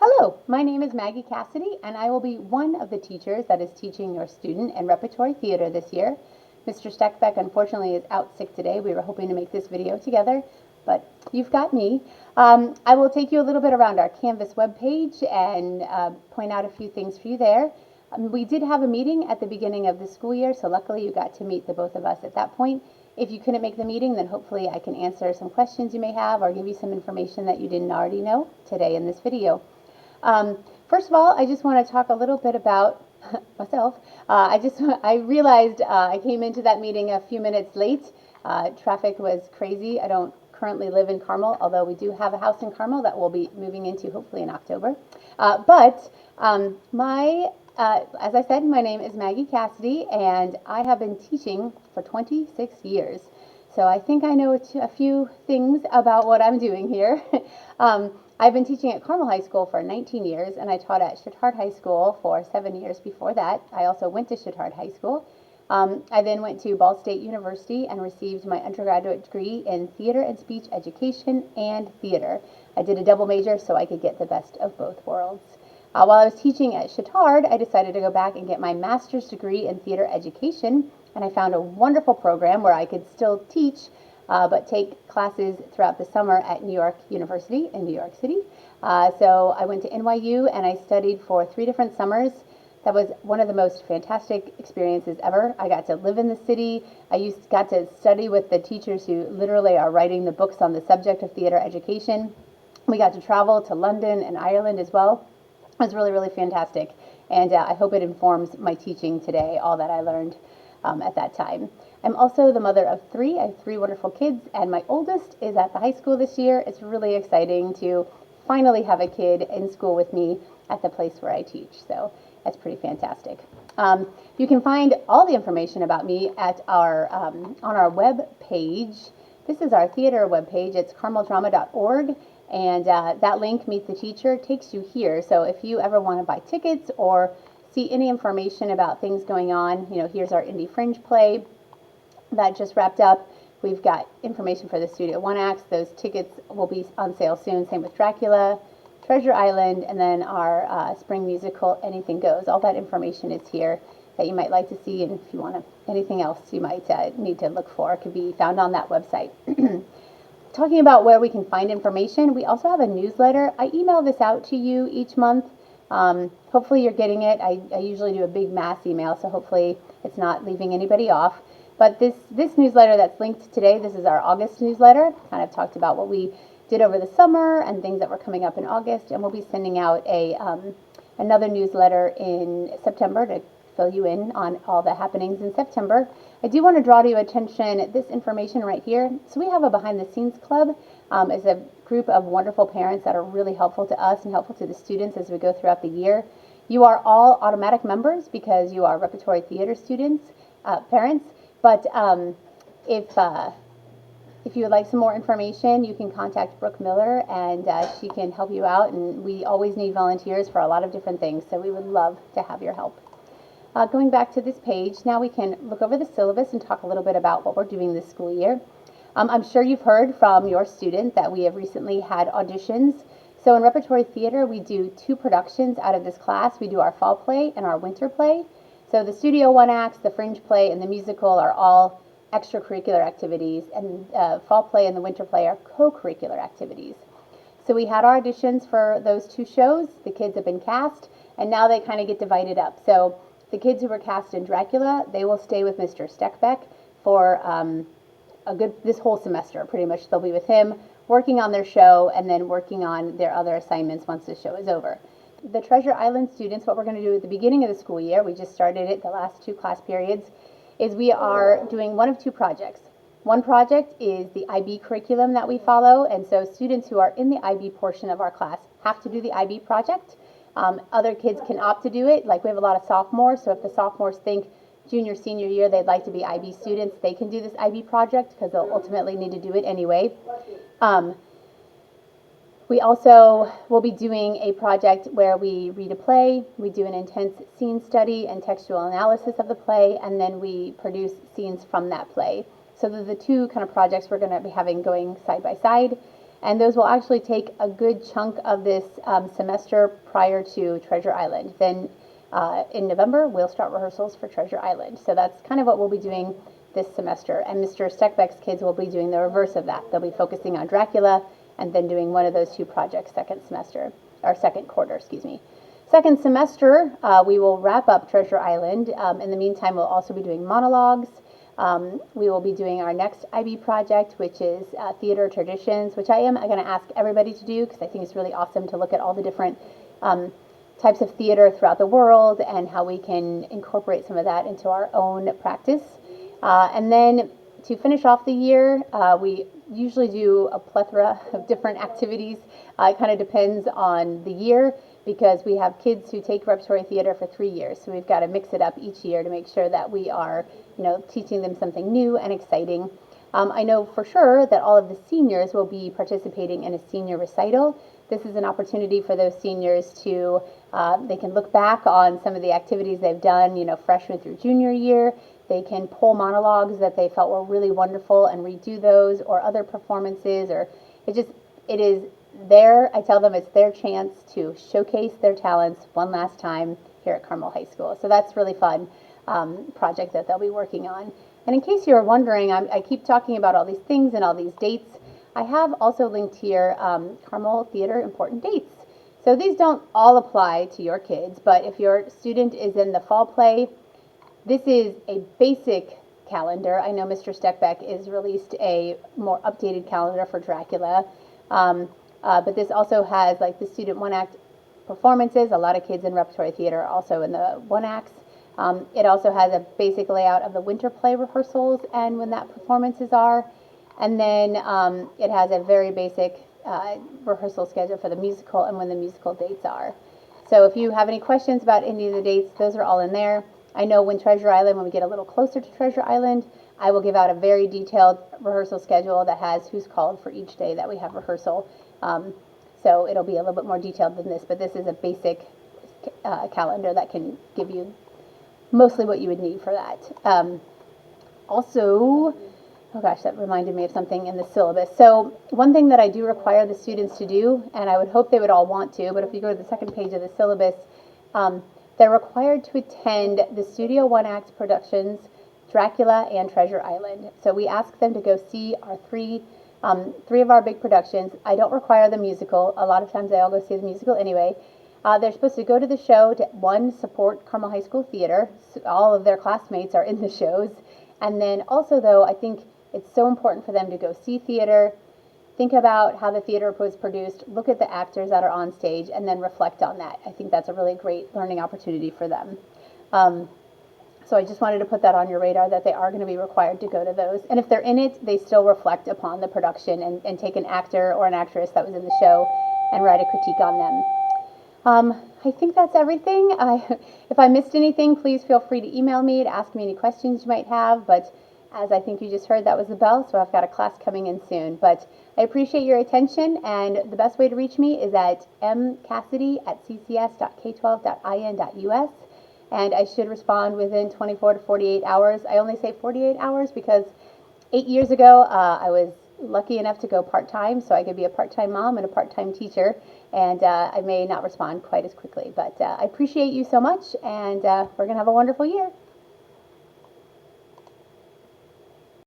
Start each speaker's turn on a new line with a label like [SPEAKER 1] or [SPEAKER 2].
[SPEAKER 1] Hello, my name is Maggie Cassidy, and I will be one of the teachers that is teaching your student in Repertory Theater this year. Mr. Steckbeck unfortunately is out sick today. We were hoping to make this video together, but you've got me. I will take you a little bit around our Canvas webpage and point out a few things for you there. We did have a meeting at the beginning of the school year, so luckily you got to meet the both of us at that point. If you couldn't make the meeting, then hopefully I can answer some questions you may have or give you some information that you didn't already know today in this video. First of all, I just want to talk a little bit about myself. I realized I came into that meeting a few minutes late. Traffic was crazy. I don't currently live in Carmel, although we do have a house in Carmel that we'll be moving into hopefully in October. As I said, my name is Maggie Cassidy, and I have been teaching for 26 years. So I think I know a few things about what I'm doing here. I've been teaching at Carmel High School for 19 years, and I taught at Chittard High School for 7 years before that. I also went to Chittard High School. I then went to Ball State University and received my undergraduate degree in theater and speech education and theater. I did a double major so I could get the best of both worlds. While I was teaching at Chittard, I decided to go back and get my master's degree in theater education, and I found a wonderful program where I could still teach but take classes throughout the summer at New York University in New York City. So I went to NYU and I studied for 3 different summers. That was one of the most fantastic experiences ever. I got to live in the city. Got to study with the teachers who literally are writing the books on the subject of theater education. We got to travel to London and Ireland as well. It was really, really fantastic. And I hope it informs my teaching today, all that I learned at that time. I'm also the mother of 3. I have 3 wonderful kids, and my oldest is at the high school this year. It's really exciting to finally have a kid in school with me at the place where I teach. So that's pretty fantastic. You can find all the information about me at on our web page. This is our theater web page. It's carmeldrama.org. And that link, Meet the Teacher, takes you here. So if you ever want to buy tickets or see any information about things going on, here's our Indie Fringe play that just wrapped up. We've got information for the Studio One acts. Those tickets will be on sale soon. Same with Dracula, Treasure Island, and then our spring musical, Anything Goes. All that information is here that you might like to see, and if you want anything else you might need to look for, it could be found on that website. Talking about where we can find information, we also have a newsletter. I email this out to you each month. Hopefully you're getting it. I usually do a big mass email, so hopefully it's not leaving anybody off. But this newsletter that's linked today, this is our August newsletter. Kind of talked about what we did over the summer and things that were coming up in August. And we'll be sending out another newsletter in September to fill you in on all the happenings in September. I do want to draw to your attention this information right here. So we have a behind the scenes club. It's a group of wonderful parents that are really helpful to us and helpful to the students as we go throughout the year. You are all automatic members because you are Repertory Theater students, parents. But if you would like some more information, you can contact Brooke Miller, and she can help you out. And we always need volunteers for a lot of different things, so we would love to have your help. Going back to this page, now we can look over the syllabus and talk a little bit about what we're doing this school year. I'm sure you've heard from your student that we have recently had auditions. So in Repertory Theater, we do 2 productions out of this class. We do our fall play and our winter play. So the Studio One acts, the Fringe play, and the musical are all extracurricular activities, and fall play and the winter play are co-curricular activities. So we had our auditions for those 2 shows. The kids have been cast, and now they kind of get divided up. So the kids who were cast in Dracula, they will stay with Mr. Steckbeck for this whole semester. Pretty much they'll be with him, working on their show, and then working on their other assignments once the show is over. The Treasure Island students, what we're going to do at the beginning of the school year, we just started it the last 2 class periods, is we are doing one of 2 projects. One project is the IB curriculum that we follow, and so students who are in the IB portion of our class have to do the IB project. Other kids can opt to do it. Like we have a lot of sophomores, so if the sophomores think junior, senior year they'd like to be IB students, they can do this IB project because they'll ultimately need to do it anyway. We also will be doing a project where we read a play, we do an intense scene study and textual analysis of the play, and then we produce scenes from that play. So those are the 2 kind of projects we're going to be having going side by side. And those will actually take a good chunk of this semester prior to Treasure Island. Then in November, we'll start rehearsals for Treasure Island. So that's kind of what we'll be doing this semester. And Mr. Steckbeck's kids will be doing the reverse of that. They'll be focusing on Dracula and then doing one of those two projects second semester, or second quarter, excuse me. Second semester, we will wrap up Treasure Island. In the meantime, we'll also be doing monologues. We will be doing our next IB project, which is theater traditions, which I am going to ask everybody to do because I think it's really awesome to look at all the different types of theater throughout the world and how we can incorporate some of that into our own practice. And then to finish off the year, we usually do a plethora of different activities. It kind of depends on the year because we have kids who take repertory theater for 3 years. So we've got to mix it up each year to make sure that we are, teaching them something new and exciting. I know for sure that all of the seniors will be participating in a senior recital. This is an opportunity for those seniors to, they can look back on some of the activities they've done, freshman through junior year. They can pull monologues that they felt were really wonderful and redo those, or other performances, or it is I tell them it's their chance to showcase their talents one last time here at Carmel High School. So that's really fun project that they'll be working on. And in case you're wondering, I keep talking about all these things and all these dates. I have also linked here Carmel Theater important dates. So these don't all apply to your kids, but if your student is in the fall play, this is a basic calendar. I know Mr. Steckbeck has released a more updated calendar for Dracula, but this also has like the student one-act performances. A lot of kids in repertory theater are also in the one-acts. It also has a basic layout of the winter play rehearsals and when that performances are. And then it has a very basic rehearsal schedule for the musical and when the musical dates are. So if you have any questions about any of the dates, those are all in there. I know when we get a little closer to Treasure Island, I will give out a very detailed rehearsal schedule that has who's called for each day that we have rehearsal. So it'll be a little bit more detailed than this, but this is a basic calendar that can give you mostly what you would need for that. Also, oh gosh, that reminded me of something in the syllabus. So one thing that I do require the students to do, and I would hope they would all want to, but if you go to the second page of the syllabus, they're required to attend the Studio One Act productions, Dracula and Treasure Island. So we ask them to go see our three of our big productions. I don't require the musical. A lot of times they all go see the musical anyway. They're supposed to go to the show to, one, support Carmel High School Theater. So all of their classmates are in the shows. And then also, though, I think it's so important for them to go see theater, think about how the theater was produced, look at the actors that are on stage, and then reflect on that. I think that's a really great learning opportunity for them. So I just wanted to put that on your radar that they are going to be required to go to those. And if they're in it, they still reflect upon the production and take an actor or an actress that was in the show and write a critique on them. I think that's everything. If I missed anything, please feel free to email me to ask me any questions you might have. But as I think you just heard, that was the bell, so I've got a class coming in soon. But I appreciate your attention, and the best way to reach me is at mcassidy@ccs.k12.in.us, and I should respond within 24 to 48 hours. I only say 48 hours because 8 years ago, I was lucky enough to go part-time, so I could be a part-time mom and a part-time teacher, and I may not respond quite as quickly. But I appreciate you so much, and we're going to have a wonderful year.